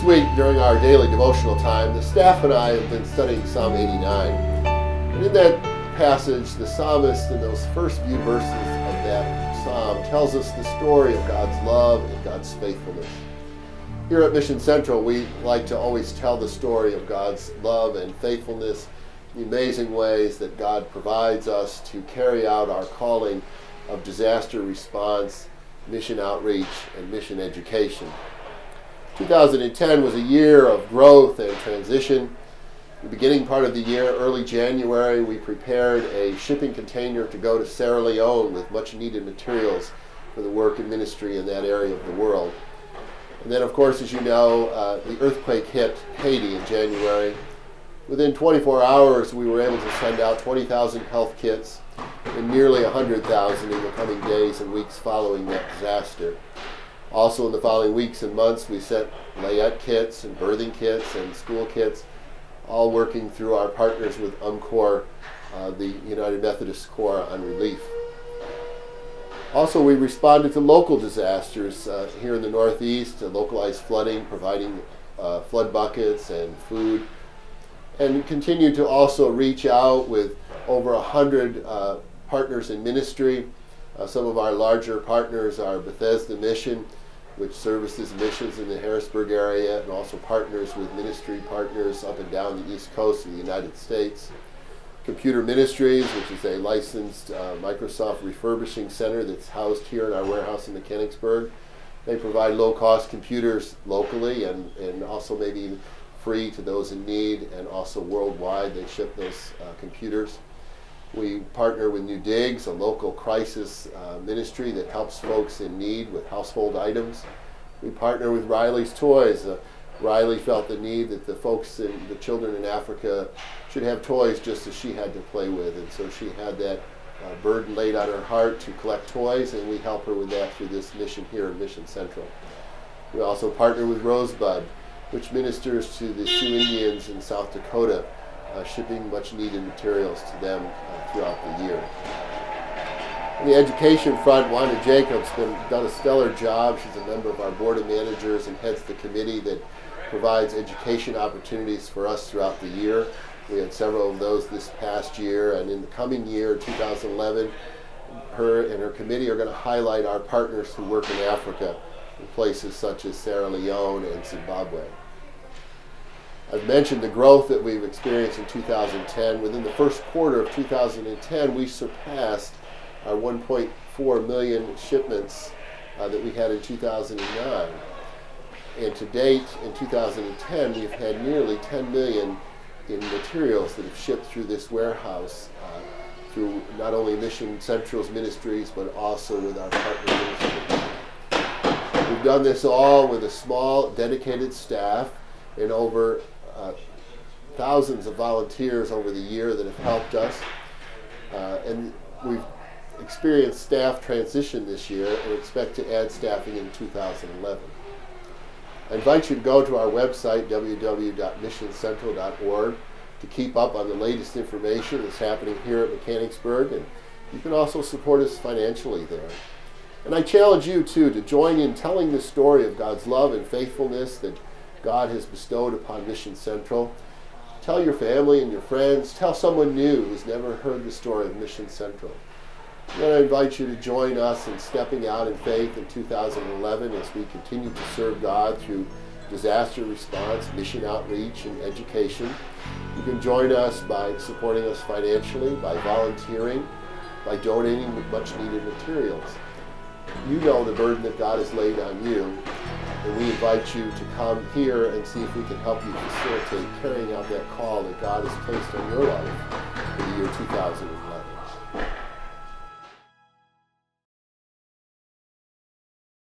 This week, during our daily devotional time, the staff and I have been studying Psalm 89. And in that passage, the psalmist, in those first few verses of that psalm, tells us the story of God's love and God's faithfulness. Here at Mission Central, we like to always tell the story of God's love and faithfulness, the amazing ways that God provides us to carry out our calling of disaster response, mission outreach, and mission education. 2010 was a year of growth and transition. The beginning part of the year, early January, we prepared a shipping container to go to Sierra Leone with much needed materials for the work and ministry in that area of the world. And then, of course, as you know, the earthquake hit Haiti in January. Within 24 hours, we were able to send out 20,000 health kits and nearly 100,000 in the coming days and weeks following that disaster. Also in the following weeks and months, we sent layette kits and birthing kits and school kits, all working through our partners with UMCOR, the United Methodist Corps on relief. Also, we responded to local disasters here in the Northeast, localized flooding, providing flood buckets and food, and continue to also reach out with over 100 partners in ministry. Some of our larger partners are Bethesda Mission, which services missions in the Harrisburg area, and also partners with ministry partners up and down the East Coast of the United States. Computer Ministries, which is a licensed Microsoft refurbishing center that's housed here in our warehouse in Mechanicsburg. They provide low-cost computers locally and also maybe free to those in need, and also worldwide they ship those computers. We partner with New Digs, a local crisis ministry that helps folks in need with household items. We partner with Riley's Toys. Riley felt the need that the children in Africa should have toys just as she had to play with, and so she had that burden laid on her heart to collect toys, and we help her with that through this mission here at Mission Central. We also partner with Rosebud, which ministers to the Sioux Indians in South Dakota, shipping much needed materials to them throughout the year. On the education front, Wanda Jacobs has done a stellar job. She's a member of our board of managers and heads the committee that provides education opportunities for us throughout the year. We had several of those this past year, and in the coming year, 2011, her and her committee are going to highlight our partners who work in Africa in places such as Sierra Leone and Zimbabwe. I've mentioned the growth that we've experienced in 2010. Within the first quarter of 2010, we surpassed our 1.4 million shipments that we had in 2009. And to date, in 2010, we've had nearly 10 million in materials that have shipped through this warehouse, through not only Mission Central's ministries, but also with our partner ministries. We've done this all with a small, dedicated staff and over thousands of volunteers over the year that have helped us. And we've experienced staff transition this year and expect to add staffing in 2011. I invite you to go to our website, www.missioncentral.org, to keep up on the latest information that's happening here at Mechanicsburg, and you can also support us financially there. And I challenge you, too, to join in telling the story of God's love and faithfulness that God has bestowed upon Mission Central. Tell your family and your friends. Tell someone new who's never heard the story of Mission Central. And then I invite you to join us in stepping out in faith in 2011 as we continue to serve God through disaster response, mission outreach, and education. You can join us by supporting us financially, by volunteering, by donating much needed materials. You know the burden that God has laid on you, and we invite you to come here and see if we can help you facilitate carrying out that call that God has placed on your life for the year 2011.